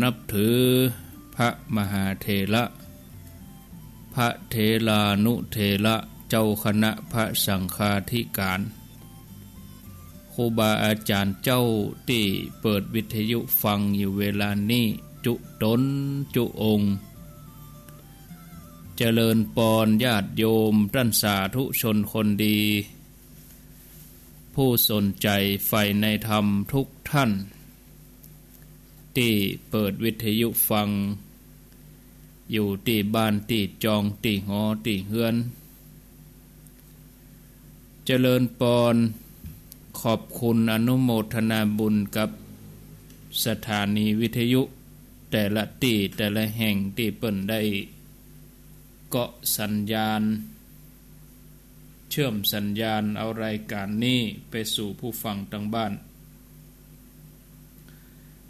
นับถือพระมหาเถระพระเถรานุเถระเจ้าคณะพระสังฆาธิการครูบาอาจารย์เจ้าที่เปิดวิทยุฟังอยู่เวลานี้จุตนจุองค์เจริญปอนญาติโยมท่านสาธุชนคนดีผู้สนใจใฝ่ในธรรมทุกท่านที่เปิดวิทยุฟังอยู่ที่บ้านที่จองที่หอที่เฮือนเจริญปอนขอบคุณอนุโมทนาบุญกับสถานีวิทยุแต่ละที่แต่ละแห่งที่เปิ้นได้เกาะสัญญาณเชื่อมสัญญาณเอารายการนี้ไปสู่ผู้ฟังทางบ้าน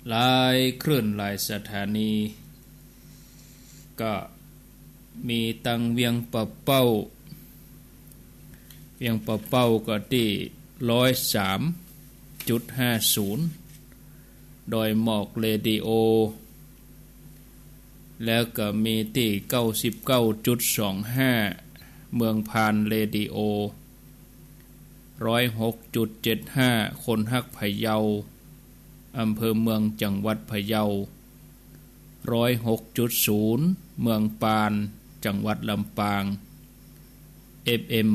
หลายคลื่นหลายสถานีก็มีตังเวียงปะเป้าก็ที่103.50โดยหมอกเรดิโอแล้วก็มีที่99.25เมืองพานเรดิโอ106.75คนฮักพะเยาอำเภอเมืองจังหวัดพะเยา106.0เมืองปานจังหวัดลำปาง FM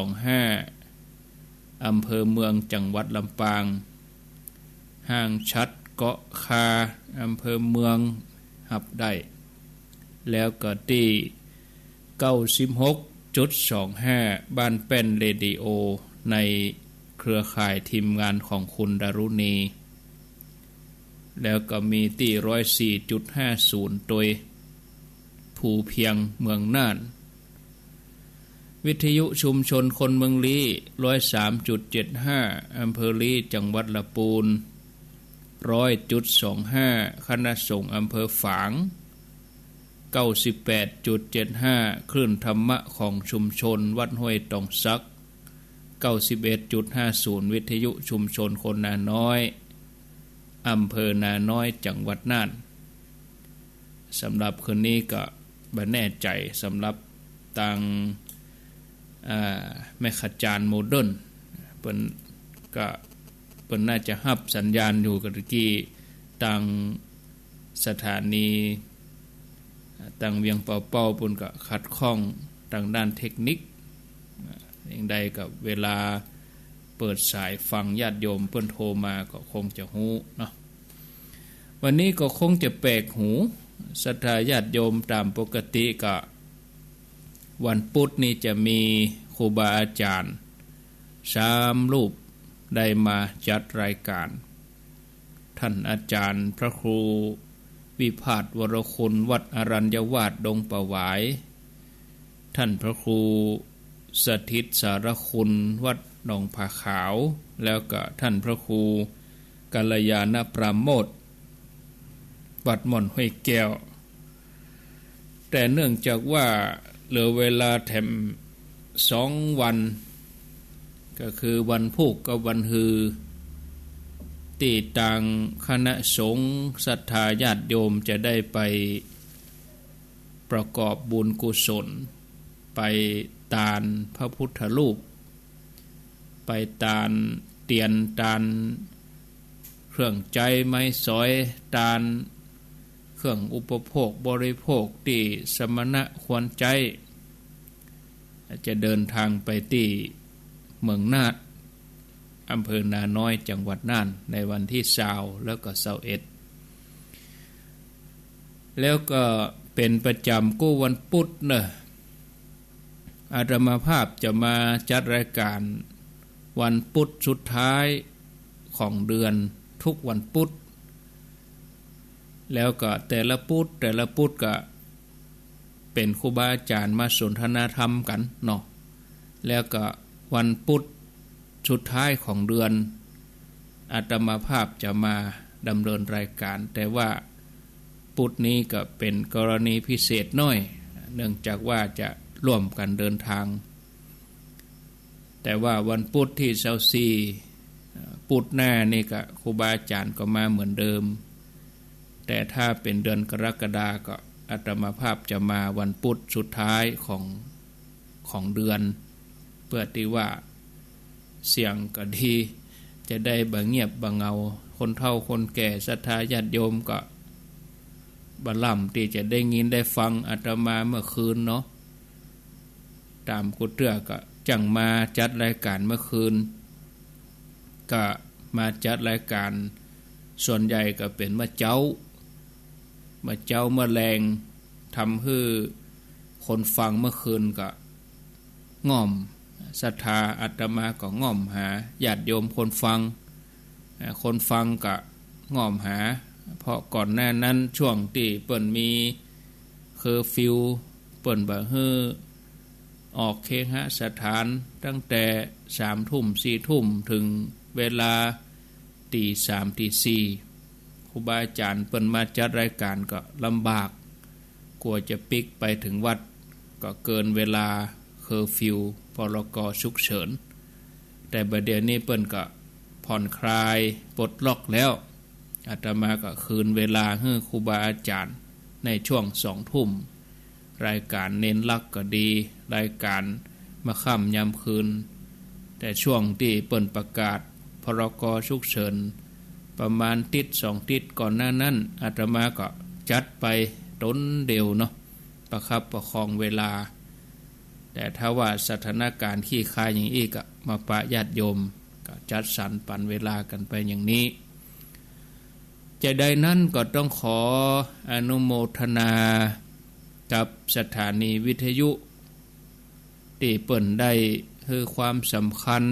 101.25อำเภอเมืองจังหวัดลำปางห้างชัดเกาะคาอำเภอเมืองหับได้แล้วก็ที่96.25บ้านแป้นเรดิโอในเครือข่ายทีมงานของคุณดารุณีแล้วก็มีที่104.50โดยภูเพียงเมืองน่านวิทยุชุมชนคนเมืองลี้103.75อำเภอลี้จังหวัดละปูน100.25คณะสงฆ์อำเภอฝาง98.75คลื่นธรรมะของชุมชนวัดห้วยตองซัก91.50วิทยุชุมชนคนนาน้อยอำเภอนาน้อยจังหวัดน่านสำหรับคืนนี้ก็บ่แน่ใจสำหรับทางแม่ขจารโมเดิร์นเปิ้นน่าจะรับสัญญาณอยู่กับที่ทางสถานีทางเวียงเป่าเปิ้นก็ขัดข้องทางด้านเทคนิคอย่างใดกับเวลาเปิดสายฟังญาติโยมเปิ้นโทรมาก็คงจะฮู้เนาะวันนี้ก็คงจะแปลกหูศรัทธาญาติโยมตามปกติก็วันพุธนี้จะมีครูบาอาจารย์3รูปได้มาจัดรายการท่านอาจารย์พระครูวิภาสวรคุณวัดอรัญญวาสดงประหวายท่านพระครูสถิตสารคุณวัดหนองผาขาวแล้วก็ท่านพระครูกัลยาณปราโมทย์วัดม่อนห้วยแก้วแต่เนื่องจากว่าเหลือเวลาแถม2วันก็คือวันพุธกับวันฮือที่ต่างคณะสงฆ์ศรัทธาญาติโยมจะได้ไปประกอบบุญกุศลไปตานพระพุทธรูปไปตานเตียนตานเครื่องใจไม้สอยตานเครื่องอุปโภคบริโภคที่สมณะควรใจจะเดินทางไปที่เมืองนาฏอำเภอนาน้อยจังหวัดน่านในวันที่20แล้วก็21แล้วก็เป็นประจำกู้วันพุธเนอะอาตมาภาพจะมาจัดรายการวันพุธสุดท้ายของเดือนทุกวันพุธแล้วก็แต่ละพุธก็เป็นครูบาอาจารย์มาสนทนาธรรมกันเนาะแล้วก็วันพุธสุดท้ายของเดือนอาตมาภาพจะมาดำเนินรายการแต่ว่าพุธนี้ก็เป็นกรณีพิเศษน้อยเนื่องจากว่าจะร่วมกันเดินทางแต่ว่าวันพุธที่24พุธหน้านี่ก็ครูบาอาจารย์ก็มาเหมือนเดิม แต่ถ้าเป็นเดือนกรกฎาก็อาตมาภาพจะมาวันพุธสุดท้ายของเดือนเพื่อที่ว่าเสียงก็ดีจะได้บางเงียบบางเงาคนเฒ่าคนแก่ศรัทธาญาติโยมก็บัลลัมที่จะได้ยินได้ฟังอาตมาเมื่อคืนเนาะตามกุฏเตื้อก็จังมาจัดรายการเมื่อคืนก็มาจัดรายการส่วนใหญ่ก็เป็นมะเจ้ามะแรงทำให้คนฟังเมื่อคืนก็ง่อมศรัทธาอาตมาก็ง่อมหาญาติโยมคนฟังก็ง่อมหาเพราะก่อนหน้านั้นช่วงที่เปิ้นมีเคอร์ฟิวเปิ้นบ่ฮื้อออกเคหสถานตั้งแต่3 ทุ่ม 4 ทุ่มถึงเวลาตี 3 ตี 4ครูบาอาจารย์เปิ้นมาจัดรายการก็ลำบากกลัวจะปิกไปถึงวัดก็เกินเวลาเคอร์ฟิวพรก.ฉุกเฉินแต่บัดเดี๋ยวนี้เปิ้นก็ผ่อนคลายปลดล็อกแล้วอาตมาก็คืนเวลาให้ครูบาอาจารย์ในช่วง2 ทุ่มรายการเน้นลักก็ดีรายการมาค่ำยามคืนแต่ช่วงที่เปิ้นประกาศพรก.ฉุกเฉินประมาณติด2 ติดก่อนหน้านั้นอาตมาก็จัดไปต้นเดียวเนาะประคับประคองเวลาแต่ถ้าว่าสถานการณ์ขี้คายอย่างอีกก็มาปะญาติโยมก็จัดสรรปันเวลากันไปอย่างนี้จะใดนั้นก็ต้องขออนุโมทนากับสถานีวิทยุที่เปิ่นได้คือความสำคัญ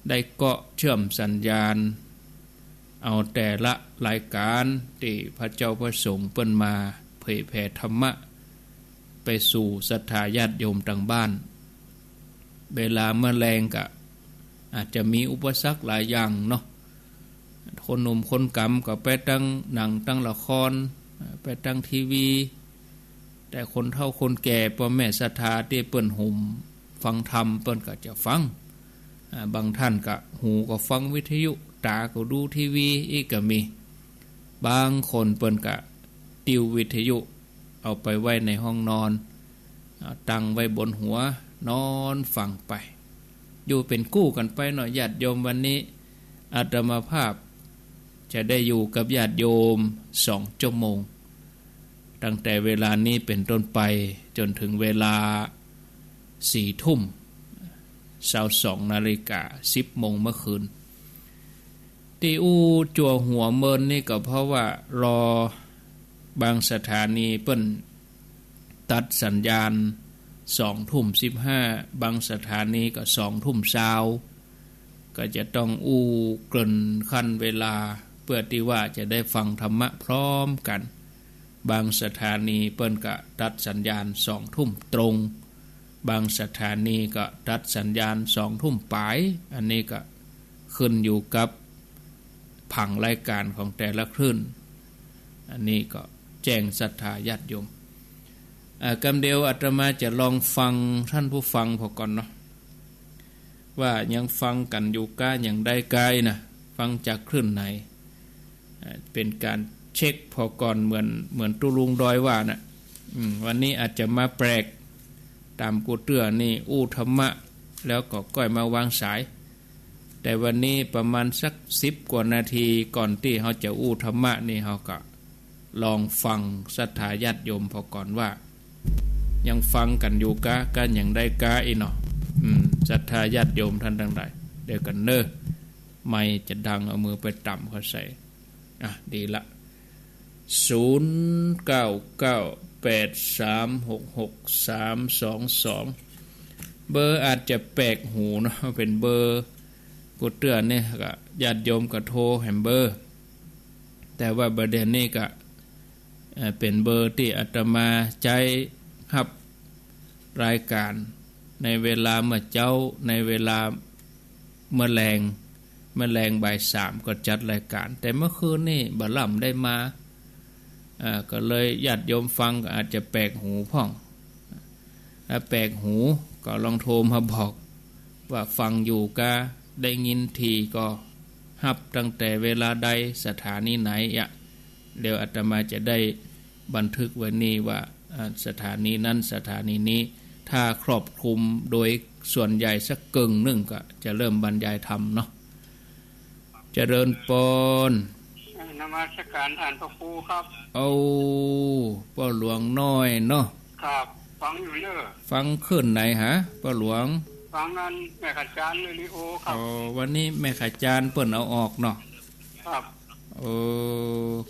ได้เกาะเชื่อมสัญญาณเอาแต่ละรายการที่พระเจ้าพระสงฆ์เปิ่นมาเผยแผ่ธรรมะไปสู่ศรัทธาญาติโยมต่างบ้านเวลาเมื่อแรงก็อาจจะมีอุปสรรคหลายอย่างเนาะคนหนุ่มคนกำก็ไปตั้งหนังตั้งละครไปตั้งทีวีแต่คนเฒ่าคนแก่พ่อแม่ศรัทธาที่เปิ้นห่มฟังธรรมเปิ้นก็จะฟังบางท่านก็หูก็ฟังวิทยุตาก็ดูทีวีอีกก็มีบางคนเปิ้นก็ติววิทยุเอาไปไว้ในห้องนอนตั้งไว้บนหัวนอนฟังไปอยู่เป็นกู้กันไปหน่อยญาติโยมวันนี้อาตมาภาพจะได้อยู่กับญาติโยม2 ชั่วโมงตั้งแต่เวลานี้เป็นต้นไปจนถึงเวลา4 ทุ่ม22 นาฬิกา10 โมงเมื่อคืนที่จัวหัวเมินนี่ก็เพราะว่ารอบางสถานีเปิ้นตัดสัญญาณ2 ทุ่ม 15บางสถานีก็2 ทุ่ม20ก็จะต้องเกริ่นขั้นเวลาเพื่อที่ว่าจะได้ฟังธรรมะพร้อมกันบางสถานีเปิ้นก็ตัดสัญญาณ2 ทุ่มตรงบางสถานีก็ตัดสัญญาณ2 ทุ่มปลายอันนี้ก็ขึ้นอยู่กับผังรายการของแต่ละคลื่นอันนี้ก็แจ้งศรัทธาญาติโยมกำเดียวอาตมาจะลองฟังท่านผู้ฟังพอก่อนเนาะว่ายังฟังกันอยู่ก้าอย่างใดไกลนะฟังจากคลื่นไหนเป็นการเช็คพอก่อนเหมือนตุลุงดอยว่านะวันนี้อาจจะมาแปลกตามกูเตื้อนี่ธรรมะแล้วก็ก้อยมาวางสายแต่วันนี้ประมาณสัก10 กว่านาทีก่อนที่เขาจะธรรมะนี่เขาก็ลองฟังศรัทธาญาติโยมพอก่อนว่ายังฟังกันอยู่กันอย่างใดกาอีเนาะศรัทธาญาติโยมท่านทั้งหลายเดี๋ยวกันเน้อไม่จะดังเอามือไปต่ำเขาใส่ดีละ0998366322เบอร์อาจจะแปลกหูเนาะเป็นเบอร์กูเตือนเนี่ยก็ญาติโยมก็โทรแฮมเบอร์แต่ว่าประเด็นนี้ก็เป็นเบอร์ที่อาตมาใจรับรายการในเวลาเมื่อเจ้าในเวลาเมื่อแรงบ่าย 3ก็จัดรายการแต่เมื่อคืนนี่บ่ล่ำได้มาก็เลยญาติโยมฟังก็อาจจะแปลกหูพ่องถ้าแปลกหูก็ลองโทรมาบอกว่าฟังอยู่ก็ได้ยินทีก็รับตั้งแต่เวลาใดสถานีไหน เดี๋ยวอาตมาจะได้บันทึกไว้นี่ว่าสถานีนั้นสถานีนี้ถ้าครอบคลุมโดยส่วนใหญ่สักกึ่งหนึ่งก็จะเริ่มบรรยายธรรมเนาะเจริญปนนมัสการท่านพระครูครับเอาป้าหลวงน้อยเนาะครับฟังอยู่เนอะฟังขึ้นไหนฮะป้าหลวงฟังนั้นแม่ขจารเลยลิโอครับวันนี้แม่ขจารเปิ้นเอาออกเนาะครับ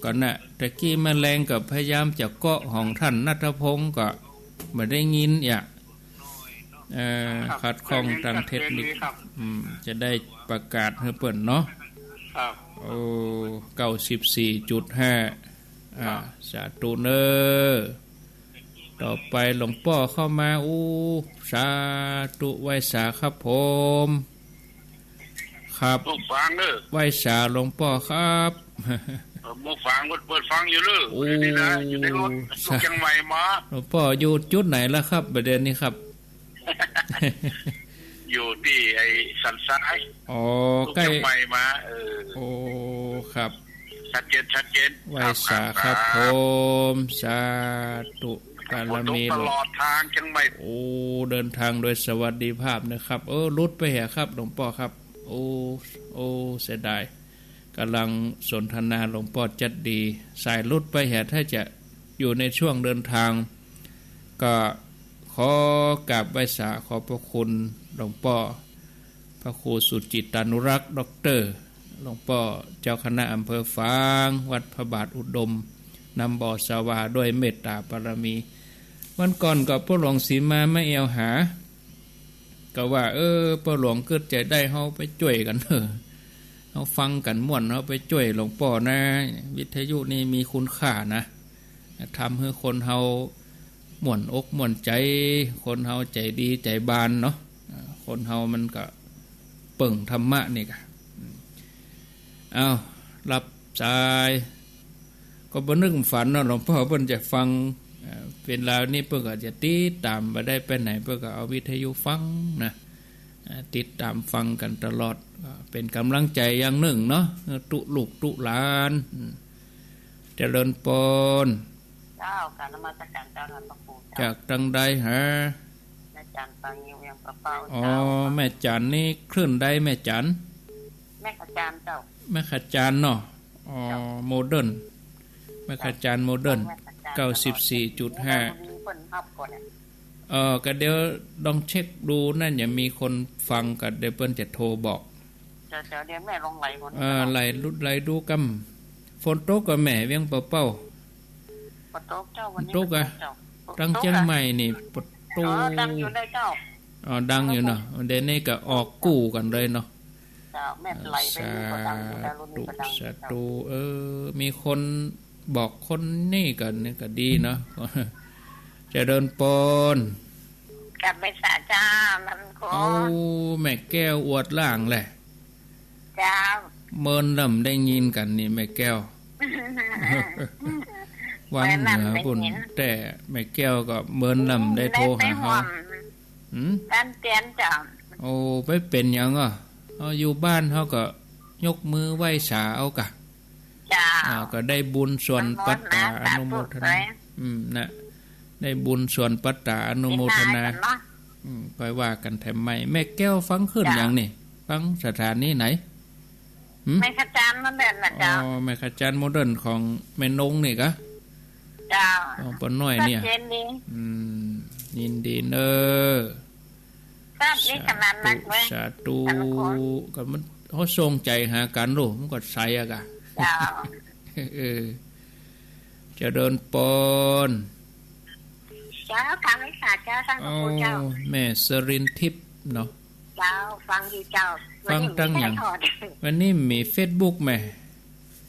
ก่อนน่ะตะกี้แมลงกับพยายามจะเกาะของท่านณัฐพงศ์ก็ไม่ได้ยินอย่าขัดข้องทางเทคนิคจะได้ประกาศให้เปิ้นเนาะ94.5สาธุเนอต่อไปหลวงพ่อเข้ามาสาธุไว้สาครับผมครับฟังเด้อไว้สาหลวงพ่อครับบ่ฟังเปิดฟังอยู่เลยนี่นะอยู่ในรถลูกจังใหม่มาหลวงพ่ออยู่จุดไหนล่ะครับประเด็นนี้ครับอยู่ที่ไอ้สันทรายใกล้ใหม่มาครับชัดเจนไว้สาครับผมสาธุบารมีตลอดทางจังใหม่เดินทางโดยสวัสดิภาพนะครับรุดไปเหรอครับหลวงพ่อครับเสียดายกำลังสนทนาหลวงพ่อจัดดีสายรุดไปเหรอถ้าจะอยู่ในช่วงเดินทางก็ขอกราบไหว้สาขอพระคุณหลวงพ่อพระครูสุจิตานุรักษ์ด็อกเตอร์หลวงพ่อเจ้าคณะอำเภอฝางวัดพระบาทอุดมนำบ่อสวาด้วยเมตตาบารมีวันก่อนก็พ่อหลวงศรีมาไม่เอวหาก็ว่าพ่อหลวงเกิดใจได้เฮาไปช่วยกันเฮาฟังกันม่วนเฮาไปช่วยหลวงพ่อนะวิทยุนี่มีคุณค่านะทำให้คนเฮาม่วนอกม่วนใจคนเฮาใจดีใจบานเนาะคนเฮามันก็เปิ่งธรรมะนี่กะรับสายก็บ่นึกฝันเนาะหลวงพ่อเพิ่นจะฟังเป็นลาวนี่เพิ่นก็จะติดตามบ่ได้ไปไหนเพิ่นก็เอาวิทยุฟังนะติดตามฟังกันตลอดเป็นกำลังใจอย่างหนึ่งเนาะตุลูกตุหลานเจริญปนเจ้าการนมัสการเจ้าท่านพระครูจากทางใดฮะแม่จันฟังอยู่ยังกระเป๋าแม่จันนี่คลื่นใดแม่จันแม่ขจารเจ้าแม่ขจารเนาะโมเดิร์นแม่ขจารโมเดิร์น94.5ก็เดี๋ยวลองเช็คดูนั่นอย่ามีคนฟังก็เดี๋ยวเพิ่นจะโทรบอกเดี๋ยวแม่ลองไหลคนไหลดูกำฝนตกก็แม่เวียงเป่าฝนตกเจ้าวันนี้ตกอ่ะตั้งเชียงใหม่นี่ปดตูดังอยู่ได้เจ้าดังอยู่เนาะเดี๋ยวนี้ก็ออกกู้กันเลยเนาะแม่ไหลไปก็ดังอยู่แล้วรุ่นนี้ก็ดังสาธุมีคนบอกคนนี่กันนี่ก็ดีเนาะจะเดินปนกลับไปสาจ้ามันขอแม่แก้วอวดล่างแหละจ้าเมินลำได้ยินกันนี่แม่แก้ววันเหนือปุ่นแต่แม่แก้วก็เมินลำได้โทรหาเขาการเตียนจ้าไปเป็นยังอยู่บ้านเขาก็ยกมือไหว้สาเอากะก็ได้บุญส่วนปัตตาอนุโมทนานะได้บุญส่วนปัตตาอนุโมทนาค่อยว่ากันแถมใหม่แม่แก้วฟังขึ้นอย่างนี่ฟังสถานีไหนแม่ขจารโมเดิร์นนะจ๊ะแม่ขจารโมเดิร์นของแม่นงนี่กะจ้าของปนน้อยเนี่ยยินดีเนอทราบนี่ขนาดนักเว้ยสาธุก็มันเขาทรงใจหากันรู้มันก็ใส่อะกะจะเดินปนเจ้าทางวิสาเจ้าท่านพระครูเจ้าแม่สรินทิพย์เนาะเจ้าฟังอยู่เจ้าฟังตั้งอย่างวันนี้มี Facebook แม่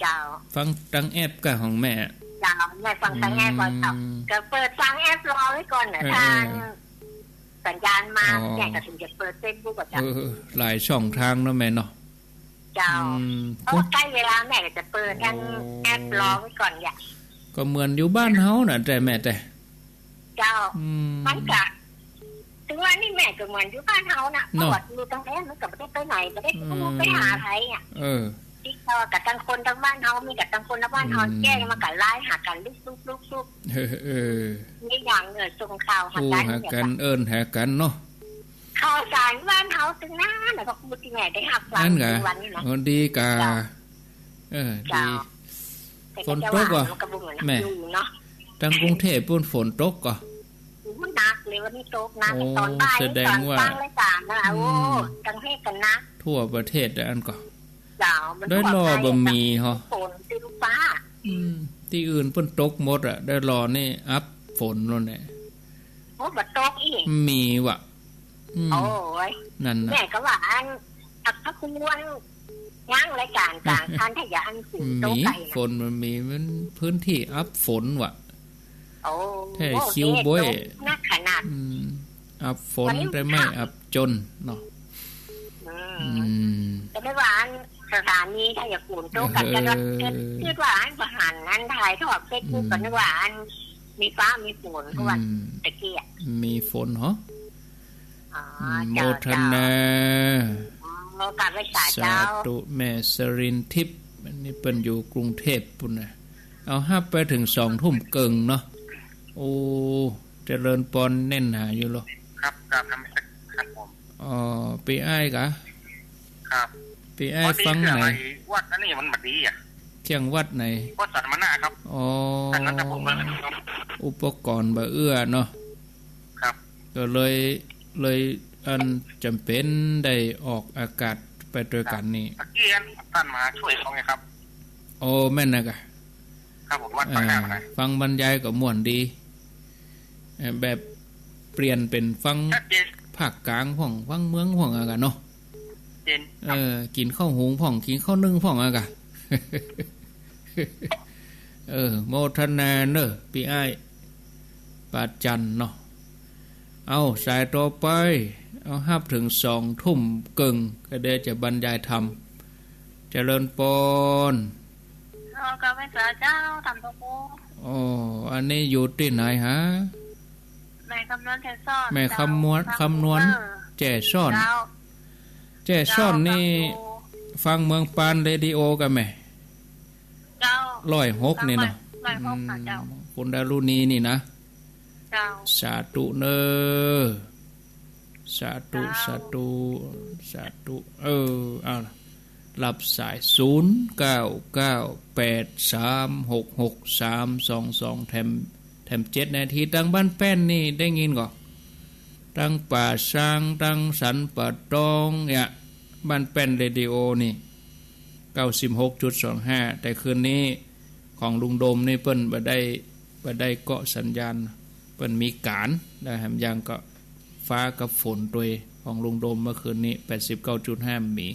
เจ้าฟังตั้งแอปกับของแม่เจ้าแม่ฟังตั้งแอปก่อนครับก็เปิดฟังแอปรอไว้ก่อนนะทางสัญญาณมาแม่ก็ถึงจะเปิด Facebook ก่อนจ้ะหลายช่องทางเนาะแม่เนาะเจ้าเพราะใกล้เวลาแม่ก็จะเปิดกันแอปรอไว้ก่อนอย่าก็เหมือนอยู่บ้านเฮาน่ะแต่แม่แต่เจ้ามันก็ถึงว่านี่แม่ก็เหมือนอยู่บ้านเฮาน่ะปวดอยู่ตรงนี้มันก็ไม่ได้ไปไหนไม่ได้ไปหาใครอ่ะ ที่เขากับทั้งคนทั้งบ้านเฮามีกับทั้งคนทั้งบ้านเฮาแจ้งมากันไล่หากันลุกนี่อย่างส่งข่าวหากันหากันหากันเนาะข่าวสารบ้านเฮาตึงหน้าแล้วก็พูดที่แม่ได้หักฟังวันนี้นะดีกาดีฝนตกอ่ะแม่ทางกรุงเทพปุ่นฝนตกอ่ะมันหนักเลยวันนี้ตกหนักตอนบ่ายตอนฟังรายการนะโอ้กังเทศกันนะทั่วประเทศอันก็ได้รอบ่มีฮะฝนตีลูกฟ้าที่อื่นเพิ่นตกหมดอ่ะได้รอนี่อัพฝนแล้วเนี่ยโอ้บ่ตกอีกมีว่ะโอ้ยนั่นน่ะแม่ก็ว่าอักพระคุณวันย่างรายการกลางคันถ้าอย่าอันฝนตกไปฝนมันมีมันพื้นที่อัพฝนว่ะโอ้แท้คิวบ่อยนักขนาดอัพฝนแต่ไม่อัพจนเนาะแต่ไม่ว่าสถานีถ้าอย่าฝนตกกันจะคิดว่าอันประหารอันถ่ายทอดเฟซบุ๊กกันนึกว่าอันมีฟ้ามีฝนทุกวันตะเกียมีฝนเหรอโมทนาสาธุแม่สรินทิพย์อันนี้เป็นอยู่กรุงเทพปุ่นนะเอาฮับไปถึง2 ทุ่มเกิงเนาะโอ้เจริญปอนแน่นหนาอยู่หรอครับครับนำสักครับผมปีอ้ายกะครับปีอ้ายฟังไหนวัดนั่นนี่มันบัดดีอ่ะเที่ยงวัดไหนวัดสันมนาครับนั้นจะผมอุปกรณ์บ่เอื้อเนาะครับก็เลยอันจำเป็นได้ออกอากาศไปด้วยกันนี่ตะกี้ท่านมาช่วยเขาไงครับโอ้แม่นนะกะครับผมวัดฟังได้ฟังบรรยายก็ม่วนดีแบบเปลี่ยนเป็นฟังภาคกลางพ่องฟังเมืองพ่องอะกะเนาะกินข้าวหุงพ่องกินข้าวนึ่งพ่องอะกะโมทนาเนอะพี่อ้ายปาจันเนาะเอาสายต่อไปเอาฮับถึง2 ทุ่มเกิงก็ได้จะบรรยายธรรมเจริญปอนก็ไม่เจอเจ้าทำตัวปูอันนี้อยู่ที่ไหนฮะแม่คำนวณแจ่ซ่อนแม่คำนวณแจ่ซ่อนนี่ฟังเมืองปานเรดิโอกันไหมเจ้า106นี่เนาะ106ค่ะเจ้าคุณดารุณีนี่นะเจ้าสาธุเนอสาธุเอารับสาย0998366322แถม7 นาทีตั้งบ้านแป้นนี่ได้ยินก่อตั้งป่าช้างตั้งสันป่าตองเนี่ยบ้านแป้นเรดิโอนี่ 96.25 แต่คืนนี้ของลุงโดมนี่เปิ้นบ่ได้เกาะสัญญาณเปิ้นมีการได้แฮมยังก็ฟ้ากับฝนตัวของลุงโดมเมื่อคืนนี้ 89.5 มี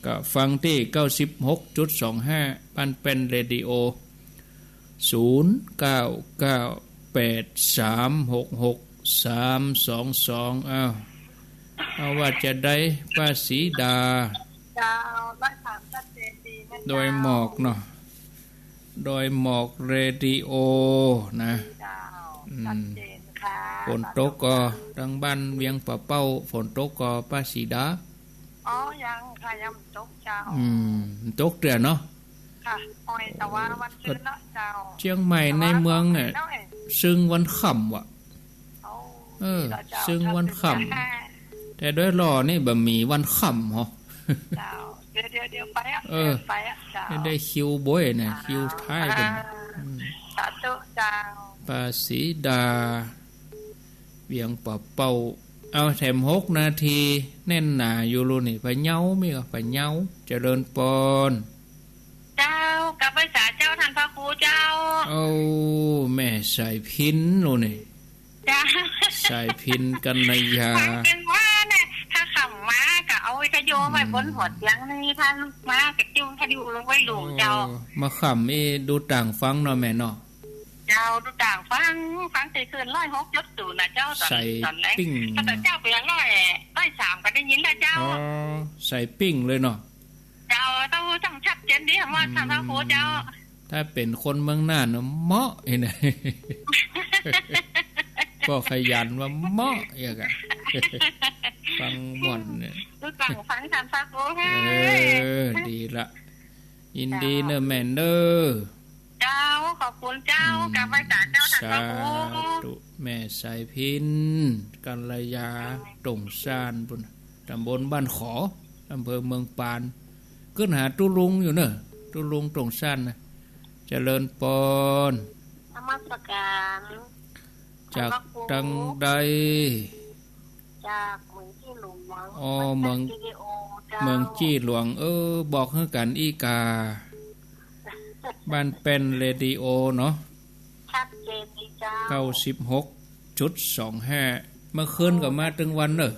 ก็ฟังที่ 96.25 บ้านเป็นเรดิโอ 0998366322เอาว่าจะได้ป้าสีดาโดยหมอกเนาะโดยหมอกเรดิโอนะฝนตกก็ทางบ้านเวียงป่าเป้าฝนตกก็ป้าสีดายังค่ะยังตกเจ้าตกเดือนเนาะค่ะแต่ว่าวันคืนเนาะเจ้าเชียงใหม่ในเมืองเนี่ยซึ่งวันค่ำว่ะซึ่งวันค่ำแต่ด้วยรอนี่บ่มีวันค่ำเหรอเจ้าเดี๋ยวไปอ่ะไปอ่ะเจ้าได้คิวบ่อยเนี่ยคิวท้ายกันสาธุเจ้าป้าสีดาเวียงป่าเป้าเอาแถม6 นาทีแน่นหนาอยู่รู้นี่ไปเหย้ามีก็ไปเหย้าเจริญปอนเจ้ากับภาษาเจ้าท่านพระครูเจ้าแม่สายพินรู้นี่จ้าสายพินกันนายาเป็นว่าเนี่ยถ้าขำม้าก็เอาวิทยุไว้บนหัวเตียงนี่ถ้าลูกม้าก็จิ้วถ้าดูลงไว้หลุมเจ้ามาขำดูต่างฟังเนาะแม่เนาะเจ้าดูต่างฟังตีคืน106.0นะเจ้าตอนแรกแต่เจ้าเปลี่ยน103ก็ได้ยินแล้วเจ้าใส่ปิ้งเลยเนาะเจ้าต้องชัดเจนดิว่าท่านพระครูเจ้าถ้าเป็นคนเมืองน่านเหมาะเห็นไหมก็ขยันว่าเหมาะอย่างกันฟังม่วนเนี่ยดูต่างฟังท่านพระครูดีละ ยินดีเนอะแม่เนอะ เจ้าขอบคุณเจ้ากลับไปศาลเจ้าท่าน สา พระครู ธุแม่สายพินกัลยาตรงซานบุญตำบลบ้านขออำเภอเมืองปานขึ้นหาตุลุงอยู่เนอะตุลุงตรงซานนะเจริญปอน นมัสการ จากตังใด จากเมืองที่หลวง อ๋อเมือง วิดีโอเจ้า เมืองจี้หลวงบอกให้กันอีกาบ้านเป็นเรดิโอเนาะ ชัดเจนดีเจ้า 96.25 เมื่อคืนก็มาตึงวันเนอะ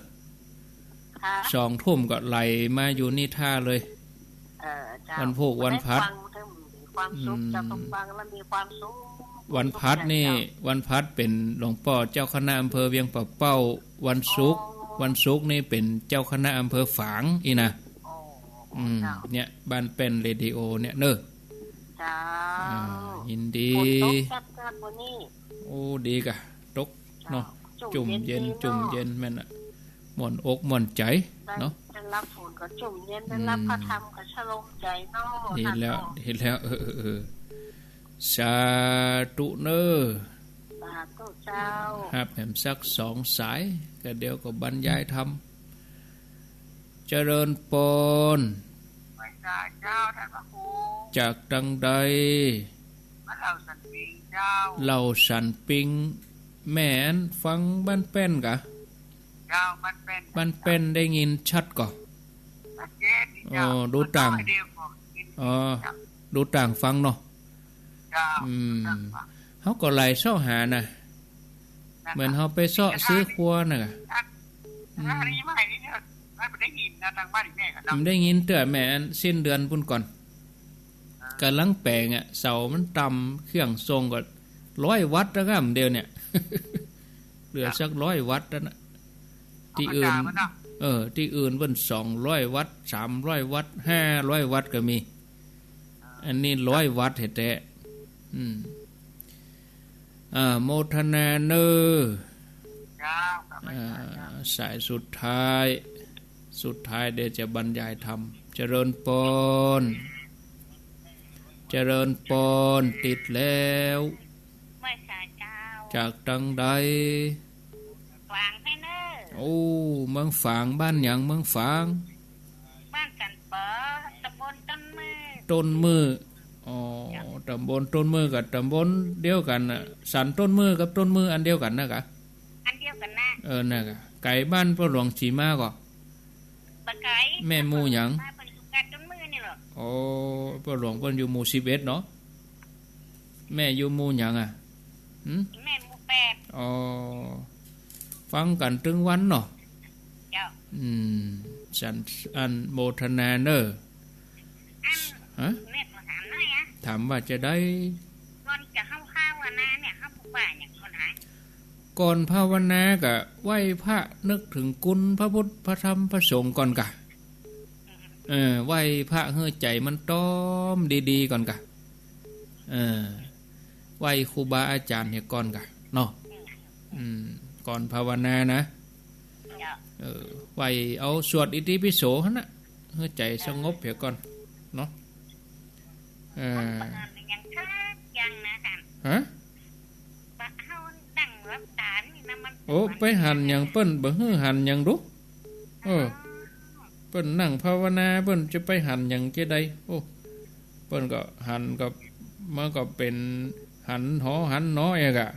ค่ะ 2 ทุ่มก็ไหลมาอยู่นี่ท่าเลย เจ้า วันพุธวันพัด ได้ฟังถึงมีความสุขเจ้าต้องฟังแล้วมีความสุข วันพัดนี่วันพัดเป็นหลวงพ่อเจ้าคณะอำเภอเวียงป่าเป้าวันศุกร์นี่เป็นเจ้าคณะอำเภอฝางอีนะ โอ้เจ้า เนี่ยบ้านเป็นเรดิโอเนี่ยเนอะ เจ้า ยินดี ฝนตกจัดกันวันนี้ โอ้ดีกะตกเนาะจุ่มเย็นจุ่มเย็นแม่นอะม่วนอกม่วนใจเนาะ ได้รับฝนก็จุ่มเย็นได้รับพระธรรมก็ชโลมใจเนาะ ดีแล้ว ท่าน ดีแล้วสาธุเนอ สาธุเจ้า หับแหมสัก2 สายก็เดี๋ยวก็บรรยายธรรมเจริญปน พระเจ้าท่านพระครู จากดังใด มาเล่าสันติเจ้า เล่าสันปิงแม่นฟังบ้านเป็นกะ เจ้ามันเป็น บ้านเป็นได้ยินชัดก่อ ประเทศนี่เจ้า อ๋อดูต่าง เดียวของกิน อ๋อดูต่างฟังเนาะ เจ้า เฮาก็ไหลเซ้าหาน่ะเหมือนเฮาไปเซ้อซื้อครัวน่ะกะ ถ้าอันนี้ไม่นี่เนี่ยไม่ได้ยินนะทางบ้านอีกแม่ก็ ผมได้ยินเตื้อแม่อันสิ้นเดือนพุ่นก่อนกำลังแปลงอ่ะเสามันต่ำเครื่องทรงก็100 วัตต์แล้วครับเดียวเนี่ย เหลือสัก100 วัตต์แล้วนะที่อื่นที่อื่นเพิ่น200 วัตต์300 วัตต์500 วัตต์ก็มี อันนี้100 วัตต์แท้ๆโมทนาเนอสายสุดท้ายเดี๋ยวจะบรรยายธรรมเจริญปนติดแล้วไม่สาเจ้า จากตังใด ฝางให้เนอ โอ้เมืองฝางบ้านหยังเมืองฝาง บ้านกันเปอตำบลต้นมือ ต้นมืออ๋อตำบลต้นมือกับตำบลเดียวกันน่ะสันต้นมือกับต้นมืออันเดียวกันนะกะ อันเดียวกันนะ น่ะกะไก่บ้านพ่อหลวงสีมาก็ ปะไก่ แม่หมู่หยัง มาเป็นสุกัดต้นมือนี่เหรอ โอ้พ่อหลวงเพิ่นอยู่หมู่11เนาะแม่อยู่หมู่หยังอ่ะแม่หมู่8อ๋อฟังกันถึงวันเนาะ เจ้า ฉันอันโมทนาเนอ อันเน็ตมาถามหน่อยอะ ถามว่าจะได้ ก่อนจะเข้าข้าววันนาเนี่ยเข้าผู้ป่าอย่างคนหาย ก่อนภาวนากะไหว้พระนึกถึงคุณพระพุทธพระธรรมพระสงฆ์ก่อนกะไหว้พระเฮือใจมันต้อมดีๆก่อนกะไหว้ครูบาอาจารย์เนี่ยก่อนกะเนาะก่อนภาวนานะไหว้เอาสวดอิติปิโสหั่นน่ะเฮือใจสงบเสียก่อนเนาะยังคักยังนะท่าน ฮะ ปะเฮาดังรับตานี่นะมัน โอ้ไปหันหยังเปิ้นบ่ฮือหันหยังดุเปิ้นนั่งภาวนาเปิ้นจะไปหันหยังจะได้โอ้เปิ้นก็หันกับมันก็เป็นหันหอหันน้อยกะ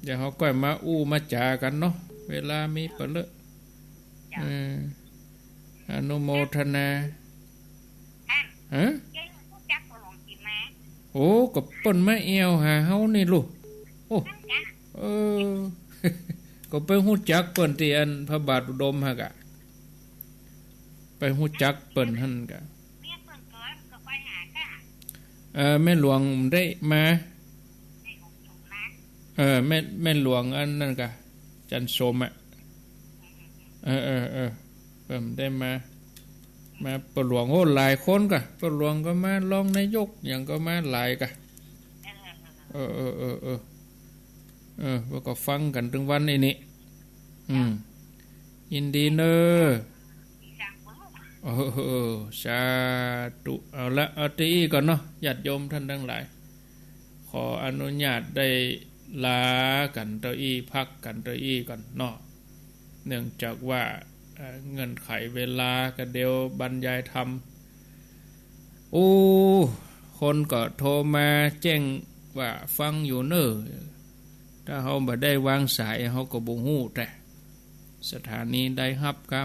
เดี๋ยวเขาก็มาอู้มาจากันเนาะเวลามีเปเลอะอนุโมทนาฮะโอ้ก็เปิ้นมาเอวหาเฮานี่ลูกโอ้ก็ไปฮู้จักเปิ้นที่อันพระบาทอุดมฮะกะไปฮู้จักเปิ้นหั่นกะแม่หลวงได้มาแม่หลวงอันนั่นกะจันทร์สมอ่ะเพิ่มได้มาประหลวงโอ้หลายคนกะประหลวงก็มารองนายกอย่างก็มาหลายกะว่าก็ฟังกันถึงวันนี้ยินดีเนอโ โอ้สาธุเอาละเอาตีก่อนเนาะญาติโยมท่านทั้งหลายขออนุญาตได้ลากันเก้าอี้พักกันเก้าอี้ก่อนเนาะเนื่องจากว่าเงื่อนไขเวลาก็เดียวบรรยายธรรมคนก็โทรมาแจ้งว่าฟังอยู่เน้อถ้าเขาบ่ได้วางสายเขาก็บ่ฮู้แต่สถานีได้ฮับกา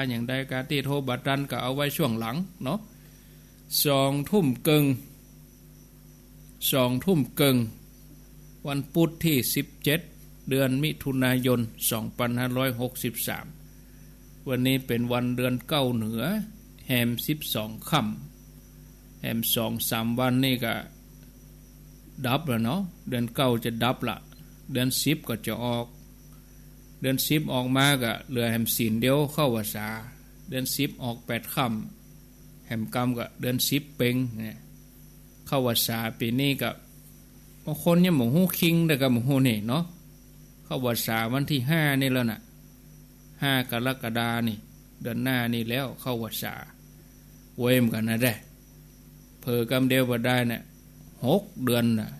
รอย่างใดการที่โทรบัดนั้นก็เอาไว้ช่วงหลังเนาะ2 ทุ่มครึ่งวันพุธที่17เดือนมิถุนายน2563วันนี้เป็นวันเดือน9เหนือแฮม12ค่ำแฮม 2-3 วันนี่ก็ดับแล้วเนาะเดือน9จะดับละเดือน10ก็จะออกเดือน10ออกมาก็เหลือแฮมศีลเดียวเข้าพรรษาเดือน10ออก8ค่ำแฮมกรรมก็เดือน10เพ็งเนี่ยเข้าพรรษาปีนี้ก็บางคนยังบ่ฮู้คิงแต่ก็บ่ฮู้นี่เนาะเข้าพรรษาวันที่5นี่แล้วน่ะ5กรกฎาคมนี่เดือนหน้านี่แล้วเข้าพรรษาเว้ยมกันนะได้เผอกำเดียวบ่ได้เนี่ย6เดือนน่ะ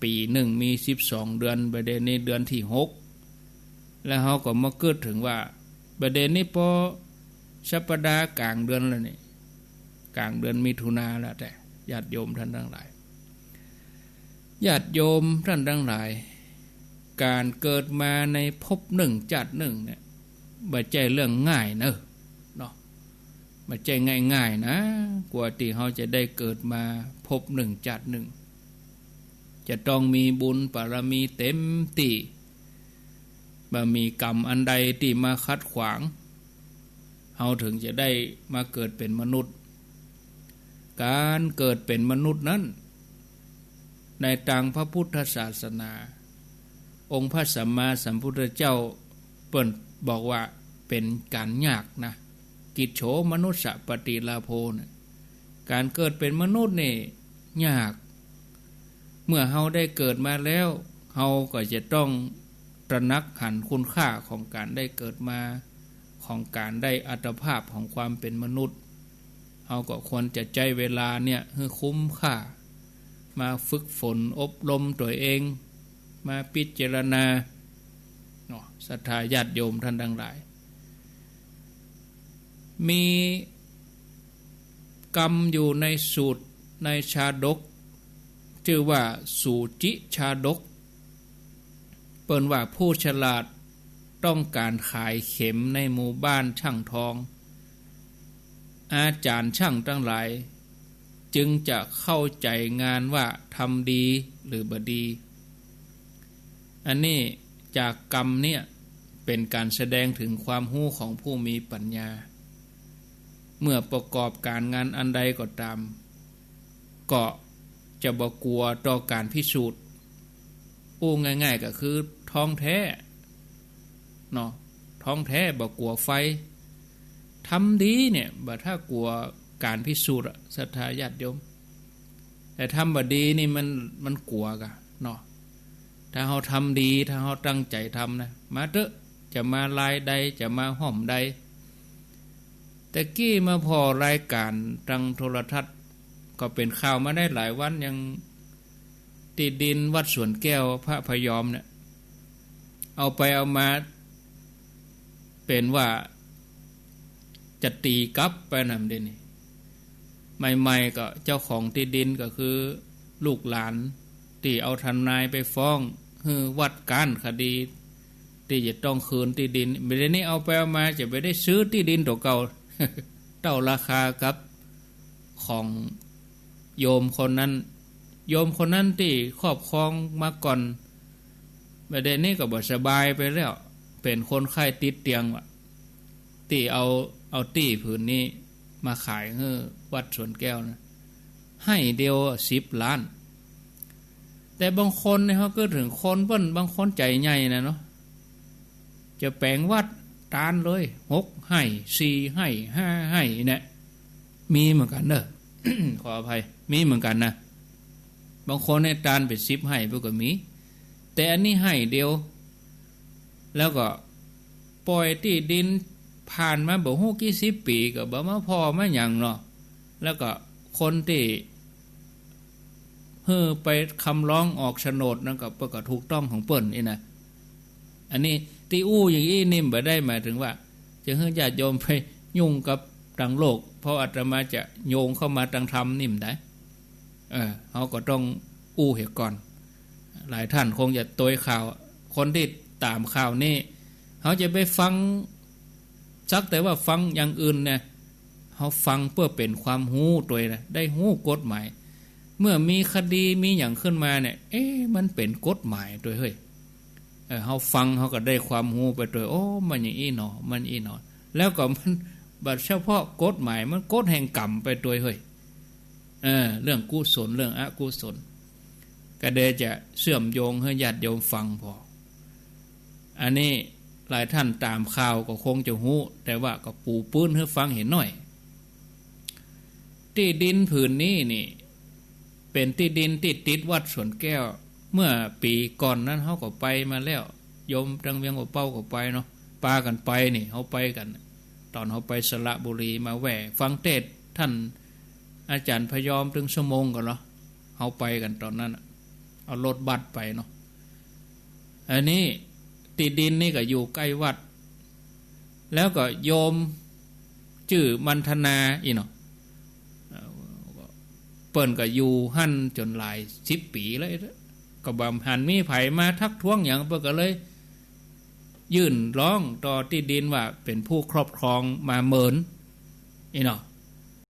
ปีหนึ่งมี12เดือนประเด็นนี้เดือนที่6แล้วเขาก็มาเกิดถึงว่าประเด็นนี้พอสัปดาห์กลางเดือนแล้วนี่กลางเดือนมิถุนาแล้วแต่ญาติโยมท่านทั้งหลายญาติโยมท่านทั้งหลายการเกิดมาในภพหนึ่งชาติหนึ่งเนี่ยบ่ใช่เรื่องง่ายเนอะเนาะบ่ใช่ง่ายๆนะกว่าที่เขาจะได้เกิดมาภพหนึ่งชาติหนึ่งจะต้องมีบุญบารมีเต็มที่บ่มีกรรมอันใดที่มาขัดขวางเฮาถึงจะได้มาเกิดเป็นมนุษย์การเกิดเป็นมนุษย์นั้นในทางพระพุทธศาสนาองค์พระสัมมาสัมพุทธเจ้าเปิ้นบอกว่าเป็นการยากนะกิจโฉมนุสสะปฏิลาโภนะการเกิดเป็นมนุษย์นี่ยากเมื่อเฮาได้เกิดมาแล้วเฮาก็จะต้องตระหนักหันคุณค่าของการได้เกิดมาของการได้อัตภาพของความเป็นมนุษย์เฮาก็ควรจะใจเวลาเนี่ยให้คุ้มค่ามาฝึกฝนอบรมตัวเองมาพิจารณาเนาะศรัทธาญาติโยมท่านทั้งหลายมีกรรมอยู่ในสูตรในชาดกชื่อว่าสูจิชาดกเปิ้นว่าผู้ฉลาดต้องการขายเข็มในหมู่บ้านช่างทองอาจารย์ช่างทั้งหลายจึงจะเข้าใจงานว่าทำดีหรือบ่ดีอันนี้จากกรรมเนี่ยเป็นการแสดงถึงความรู้ของผู้มีปัญญาเมื่อประกอบการงานอันใดก็ตามก็จะบ่กลัวต่อการพิสูจน์ง่ายๆก็คือท้องแท้เนาะท้องแท้บ่กลัวไฟทำดีเนี่ยบ่ถ้ากลัวการพิสูจน์ศรัทธาญาติโยมแต่ทำบ่ดีนี่มันกลัวกะเนาะถ้าเราทำดีถ้าเราตั้งใจทำนะมาเถอะจะมาลายใดจะมาห้อมใดแต่กี้มาพอรายการทางโทรทัศน์ก็เป็นข่าวมาได้หลายวันยังติดดินวัดสวนแก้วพระพยอมเนี่ยเอาไปเอามาเป็นว่าจะตีกลับไปนำเดนี่ใหม่ๆก็เจ้าของที่ดินก็คือลูกหลานที่เอาทนายไปฟ้องวัดการคดีที่จะต้องคืนที่ดินไม่ได้นี่เอาไปเอามาจะไปได้ซื้อที่ดินตัวเก่า เท่าราคากับของโยมคนนั้นที่ครอบครองมาก่อนไม่ได้นี่ก็บ่สบายไปแล้วเป็นคนไข้ติดเตียงว่ะที่เอาที่ผืนนี้มาขายให้วัดสวนแก้วนะให้เดียว10 ล้านแต่บางคนเนี่ยเขาก็ถึงคนเปิ้นบางคนใจใหญ่นะเนาะจะแปลงวัดตานเลย6ให้4ให้5ให้เนี่ยมีเหมือนกันเด้อ ขออภัยมีเหมือนกันนะบางคนให้ตานเป็น10ให้เพิ่นก็มีแต่อันนี้ให้เดียวแล้วก็ปล่อยที่ดิน ผ่านมาบ่ฮู้กี่สิบปีก็บ่มาพอมาหยังเนาะแล้วก็คนที่ไปคำร้องออกโฉนดนั่นก็ถูกต้องของเปิ้นนี่นะอันนี้ที่อย่างอี้นี่บ่ได้หมายถึงว่าจะให้ญาติโยมไปยุ่งกับทางโลกเพราะอาตมาจะโยงเข้ามาทางธรรมนี่ได้เขาก็ต้องเหตุก่อนหลายท่านคงจะตัวข่าวคนที่ตามข่าวนี่เขาจะไปฟังสักแต่ว่าฟังอย่างอื่นเนี่ยเขาฟังเพื่อเป็นความรู้ตัวนะได้รู้กฎหมายเมื่อมีคดีมีอย่างขึ้นมาเนี่ยมันเป็นกฎหมายตัวเฮ้ยเขาฟังเขาก็ได้ความรู้ไปตัวมันอย่างอี้หนอมันอี้หนอแล้วก็มันบัดเฉพาะกฎหมายมันกฎแห่งกรรมไปตัวเฮ้ยเรื่องกุศลเรื่องอกุศลก็ได้จะเชื่อมโยงให้ญาติโยมฟังพออันนี้หลายท่านตามข่าวก็คงจะรู้แต่ว่าก็ปูปื้นให้ฟังเห็นหน่อยที่ดินผืนนี้นี่เป็นที่ดินที่ติดวัดสวนแก้วเมื่อปีก่อนนั้นเขาก็ไปมาแล้วโยมจังเวียงหัวเป้าก็ไปเนาะปากันไปนี่เขาไปกันตอนเขาไปสระบุรีมาแหวฟังเทศท่านอาจารย์พยอมถึงชั่วโมงกันเนาะเขาไปกันตอนนั้นเอารถบัสไปเนาะอันนี้ติดดินนี่ก็อยู่ใกล้วัดแล้วก็โยมชื่อมันธนาอีเนาะเปิ้นก็อยู่หั่นจนหลาย10 ปีแล้วก็บ่หันมีไผมาทักท้วงอย่างเปิ้นก็เลยยื่นร้องต่อที่ดินว่าเป็นผู้ครอบครองมาเหมินอีเนาะ